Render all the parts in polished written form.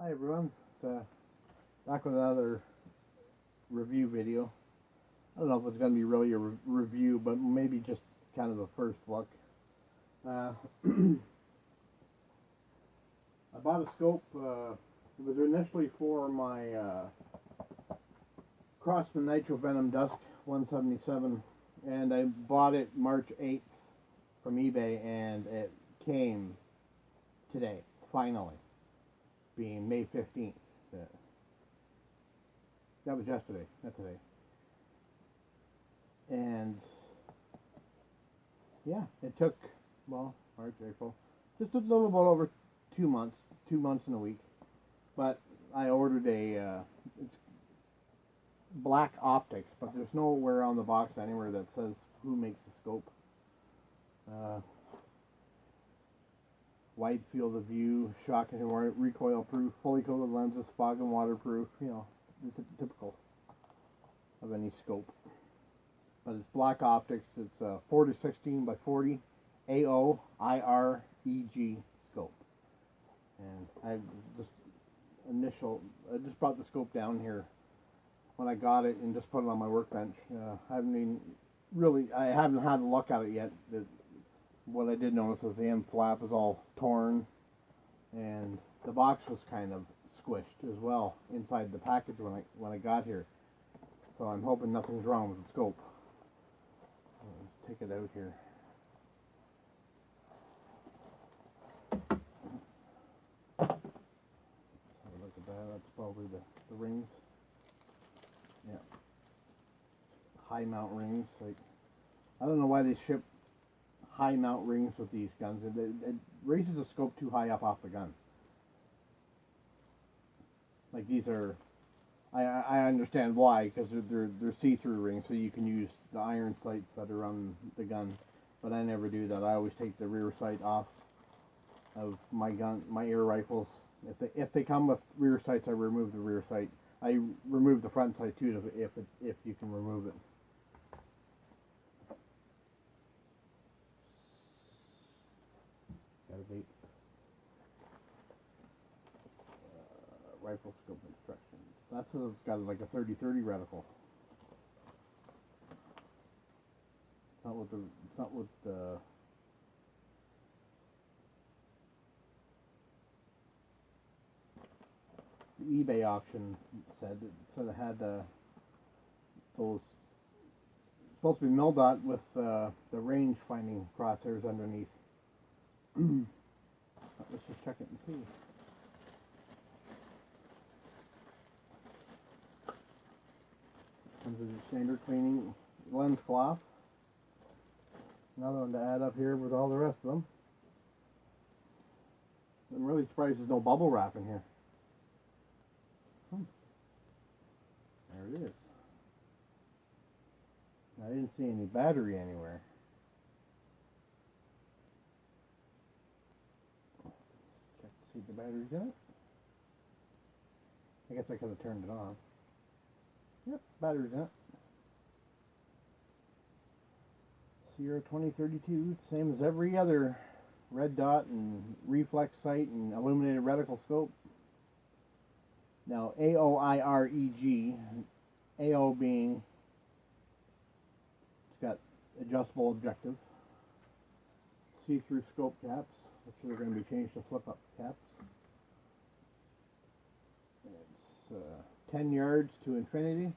Hi everyone, back with another review video. I don't know if it's going to be really a review, but maybe just kind of a first look. I bought a scope. It was initially for my Crosman Nitro Venom Dusk 177, and I bought it March 8th from eBay, and it came today, finally, being May 15th. That was yesterday, not today. And yeah, it took, well, March, April, just a little bit over 2 months, 2 months and a week. But I ordered it's Black Optics, but there's nowhere on the box anywhere that says who makes the scope. Wide field of view, shock and recoil proof, fully coated lenses, fog and waterproof. You know, it's typical of any scope. But it's Black Optics. It's a 4-16 by 40 AO-IREG scope. And I just brought the scope down here when I got it and just put it on my workbench. I haven't had a look at it yet. What I did notice is the end flap is all torn, and the box was kind of squished as well inside the package when I got here. So I'm hoping nothing's wrong with the scope. Let's take it out here. Look at that. That's probably the rings. Yeah, high mount rings. Like, I don't know why they ship high mount rings with these guns. It raises the scope too high up off the gun. Like, these are, I understand why, because they're see-through rings, so you can use the iron sights that are on the gun. But I never do that. I always take the rear sight off of my gun, my air rifles. If they come with rear sights, I remove the rear sight. I remove the front sight too, if you can remove it. Got a vape. Rifle scope instructions. That says it's got like a 30-30 reticle. It's not what the eBay auction said. It said it had those, supposed to be Mildot with the range finding crosshairs underneath. Let's just check it and see. Comes with a standard cleaning lens cloth. Another one to add up here with all the rest of them. I'm really surprised there's no bubble wrap in here. There it is. I didn't see any battery anywhere. Check to see if the battery's in it. I guess I could have turned it on. Yep, battery's in it. Sierra 2032, same as every other red dot and reflex sight and illuminated reticle scope. Now, AO-IREG, AO being, it's got adjustable objective, see-through scope caps, which are going to be changed to flip-up caps. It's 10 yards to infinity.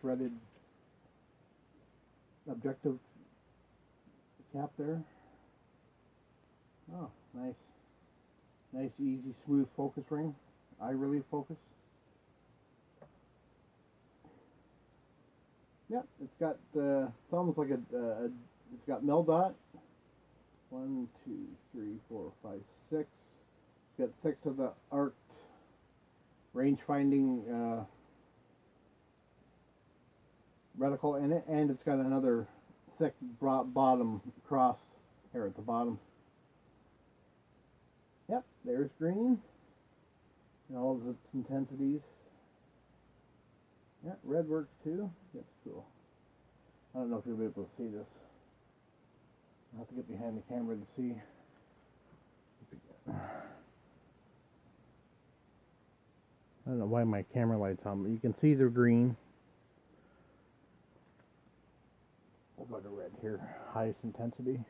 Threaded objective cap there. Oh, nice. Nice, easy, smooth focus ring. Eye relief focus. Yep, it's got, it's almost like it's got Mildot. 1, 2, 3, 4, 5, 6. It's got 6 of the arced range finding reticle in it, and it's got another thick bottom cross here at the bottom. Yep, there's green and all of its intensities. Yeah, red works too. That's cool. I don't know if you'll be able to see this. I'll have to get behind the camera to see. I don't know why my camera light's on, but you can see they're green. We'll go to red here, highest intensity.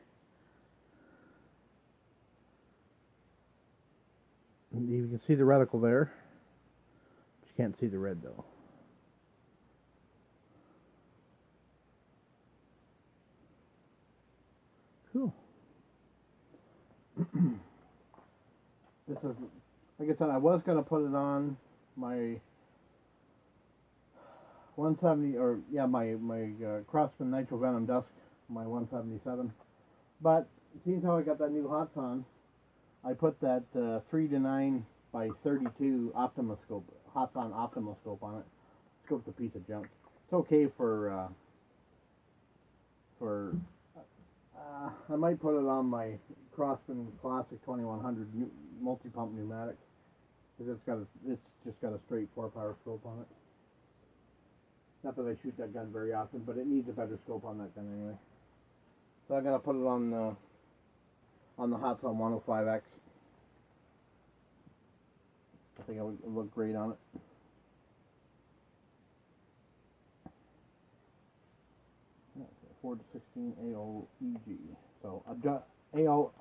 And you can see the reticle there, but you can't see the red though. Cool. This is, like I said, I was going to put it on my 170, or yeah, my Craftsman Nitro Venom Dusk, my 177. But seeing how I got that new Hots on, I put that 3-9 by 32 Optima scope, Hots on Optima scope on it. Scope's a piece of junk. It's okay for I might put it on my Craftsman Classic 2100 multi-pump pneumatic, because it's just got a straight 4-power scope on it. Not that I shoot that gun very often, but it needs a better scope on that gun anyway. So I'm gonna put it on the Hots on 105X. I think it would look great on it. Yeah, 4-16 AO-EG. So AO,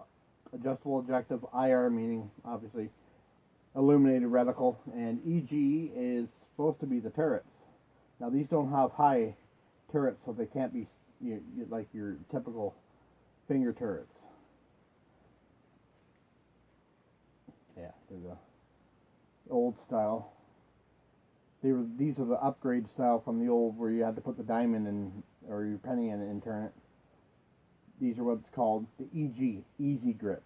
adjustable objective, IR meaning obviously illuminated reticle, and EG is supposed to be the turrets. Now these don't have high turrets, so they can't be like your typical finger turrets. Yeah, they're the old style. These are the upgrade style from the old, where you had to put the diamond in, or your penny in and turn it. These are what's called the EG, easy grip.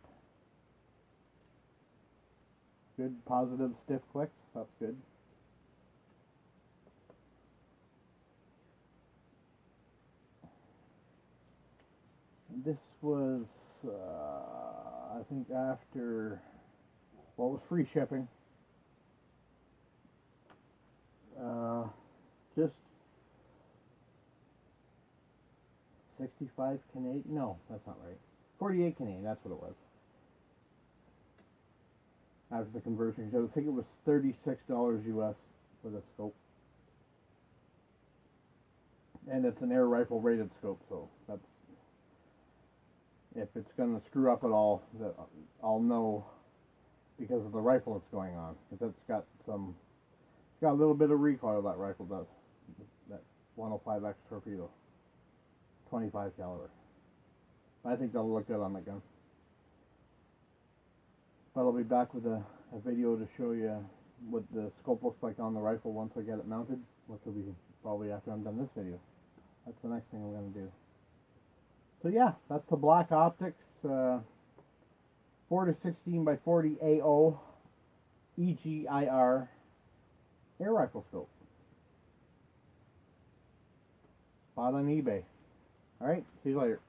Good, positive, stiff clicks. That's good. This was, I think after, well, it was free shipping. Just 65 Canadian, no, that's not right. 48 Canadian, that's what it was. After the conversion, I think it was $36 US for the scope. And it's an air rifle rated scope, so that's, if it's going to screw up at all, I'll know because of the rifle it's going on. Because it's got a little bit of recoil, that rifle does. That 105X torpedo, 25 caliber. I think that'll look good on the gun. But I'll be back with a video to show you what the scope looks like on the rifle once I get it mounted, which will be probably after I'm done this video. That's the next thing I'm going to do. So yeah, that's the Black Optics 4-16 by 40 AO EGIR air rifle scope. Bought on eBay. Alright, see you later.